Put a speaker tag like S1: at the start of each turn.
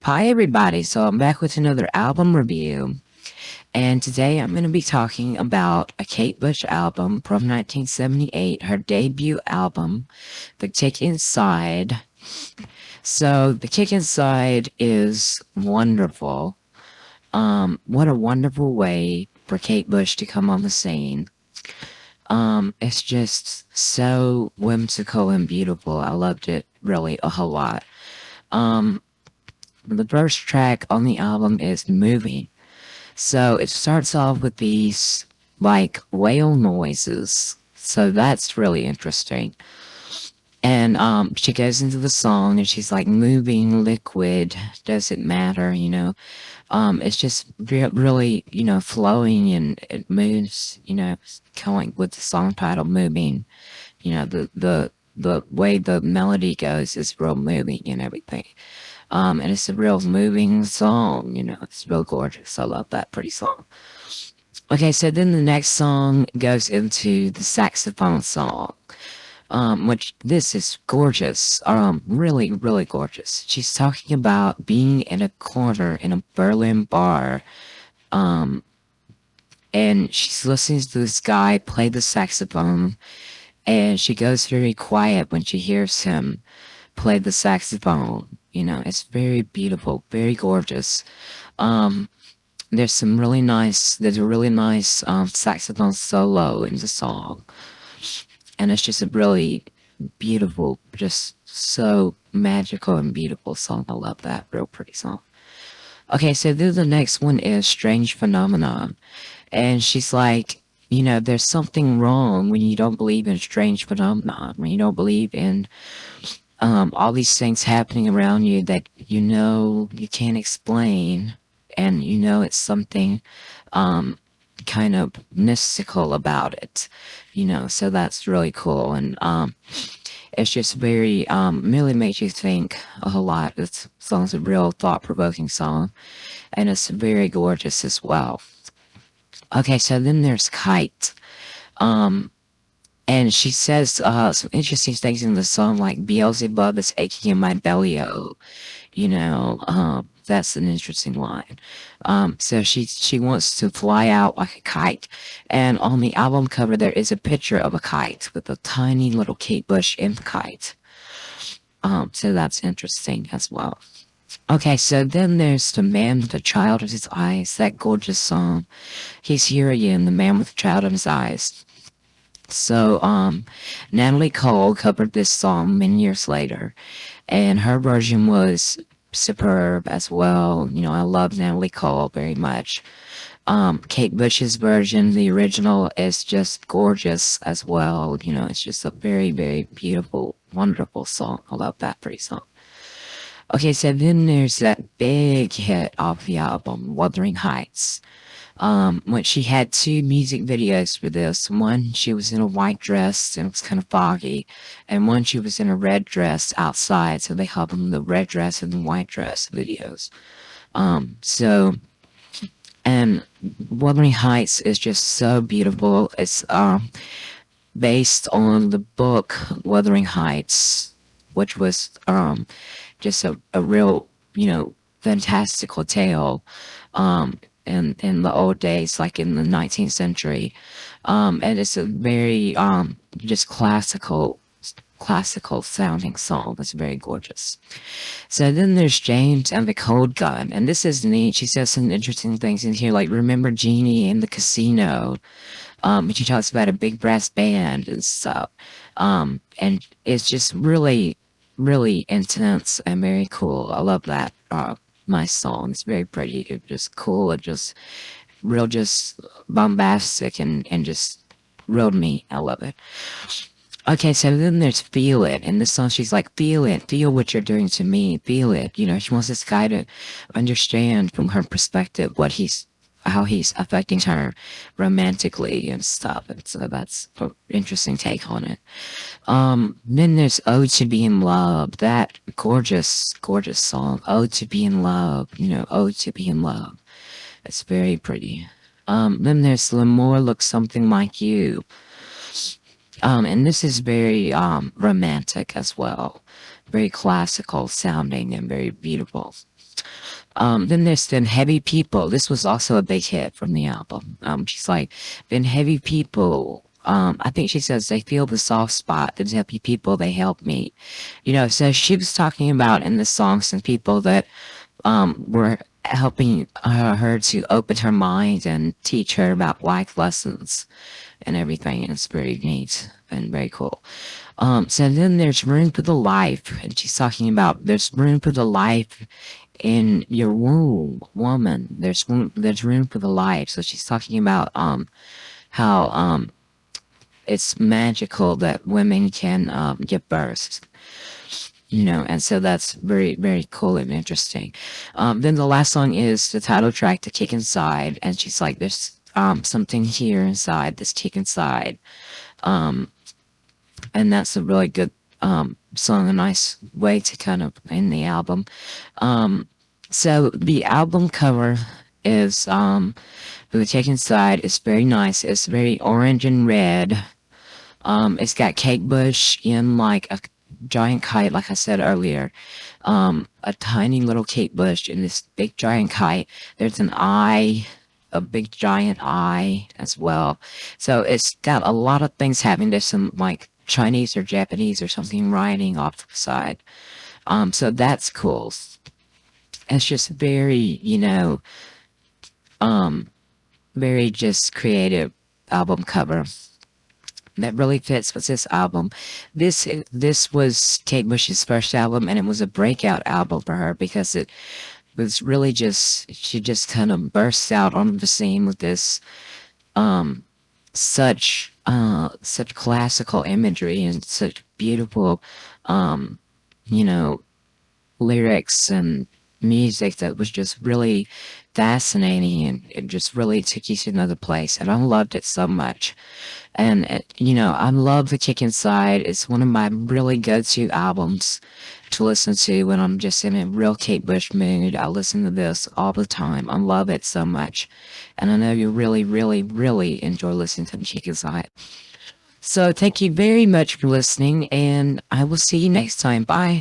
S1: Hi everybody, so I'm back with another album review, and today I'm going to be talking about a Kate Bush album from 1978, her debut album, The Kick Inside. So, The Kick Inside is wonderful. What a wonderful way for Kate Bush to come on the scene. It's just so whimsical and beautiful. I loved it really a whole lot. Um, the first track on the album is Moving. So it starts off with these like whale noises. So that's really interesting. And she goes into the song and she's like moving liquid, doesn't matter, it's just really, flowing and it moves, going with the song title moving. The way the melody goes is real moving and everything. And it's a real moving song, it's real gorgeous. I love that pretty song. Okay, so then the next song goes into the saxophone song, which this is gorgeous, really, really gorgeous. She's talking about being in a corner in a Berlin bar, and she's listening to this guy play the saxophone, and she goes very quiet when she hears him play the saxophone. It's very beautiful, very gorgeous. Um, there's a really nice saxophone solo in the song, and it's just a really beautiful, just so magical and beautiful song. I love that, real pretty song. Okay, so then the next one is Strange Phenomenon, and she's like, there's something wrong when you don't believe in strange phenomenon, when you don't believe in all these things happening around you that you can't explain, and it's something kind of mystical about it, so that's really cool. And it's just very really makes you think a whole lot. This song's a real thought-provoking song, and it's very gorgeous as well. Okay, so then there's Kite. And she says some interesting things in the song, like Beelzebub is aching in my belly, oh, that's an interesting line. So she wants to fly out like a kite, and on the album cover there is a picture of a kite with a tiny little Kate Bush in the kite. So that's interesting as well. Okay, so then there's The Man with the Child in His Eyes, that gorgeous song. He's here again, The Man with the Child in His Eyes. So, Natalie Cole covered this song many years later, and her version was superb as well. I love Natalie Cole very much. Kate Bush's version, the original, is just gorgeous as well. It's just a very, very beautiful, wonderful song. I love that pretty song. Okay, so then there's that big hit off the album, Wuthering Heights. When she had two music videos for this. One, she was in a white dress and it was kind of foggy, and one, she was in a red dress outside. So they called them the red dress and the white dress videos. So, and Wuthering Heights is just so beautiful. It's based on the book Wuthering Heights, which was just a real, fantastical tale. In the old days, like in the 19th century. And it's a very just classical sounding song. It's very gorgeous. So then there's James and the Cold Gun, and this is neat. She says some interesting things in here, like remember Jeannie in the casino. She talks about a big brass band and stuff. And it's just really, really intense and very cool. I love that. My song. It's very pretty. It's just cool. It just real, just bombastic and just real me. I love it. Okay, so then there's Feel It. In this song, she's like, feel it. Feel what you're doing to me. Feel it. She wants this guy to understand from her perspective how he's affecting her romantically and stuff. And so that's an interesting take on it. Then there's Ode to Be in Love. That gorgeous, gorgeous song. Ode to Be in Love. Ode to Be in Love. It's very pretty. Then there's L'Amour Looks Something Like You. And this is very romantic as well. Very classical sounding and very beautiful. Then there's Then Heavy People. This was also a big hit from the album. She's like, then Heavy People. I think she says they feel the soft spot. The heavy people, they help me. So she was talking about in the song some people that were helping her to open her mind and teach her about life lessons and everything. And it's very neat and very cool. So then there's room for the life, and she's talking about there's room for the life in your womb, woman. There's room for the life. So she's talking about how it's magical that women can give birth. And so that's very, very cool and interesting. Then the last song is the title track, "To Kick Inside," and she's like, "There's something here inside, this kick inside," and that's a really good song, a nice way to kind of end the album. So the album cover is the Kick Inside is very nice. It's very orange and red. It's got Kate Bush in like a giant kite, like I said earlier. A tiny little Kate Bush in this big giant kite. There's an eye, a big giant eye as well. So it's got a lot of things happening. There's some like Chinese or Japanese or something writing off the side. So that's cool. It's just very, very just creative album cover that really fits with this album. This was Kate Bush's first album, and it was a breakout album for her because it was really just she just kind of burst out on the scene with this such classical imagery and such beautiful you know lyrics and music that was just really fascinating, and it just really took you to another place, and I loved it so much. And I love The Kick Inside. It's one of my really go-to albums to listen to when I'm just in a real Kate Bush mood. I listen to this all the time. I love it so much, and I know you really, really, really enjoy listening to The Kick Inside. So thank you very much for listening, and I will see you next time. Bye.